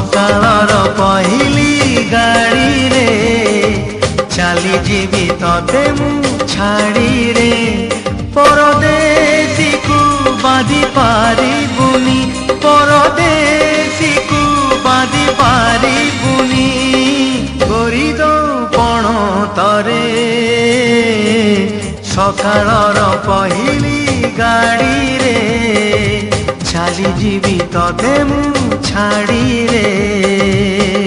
सकाळर पहिली गाड़ी रे चाली जीवी तते मु छाड़ी रे परदेसी को बांधी पारिबुनी परदेसी को बांधी पारिबुनी गोरी दो पण तरे सकाळर पहिली गाड़ी रे चाली जीवी तते मु छाड़ी रे।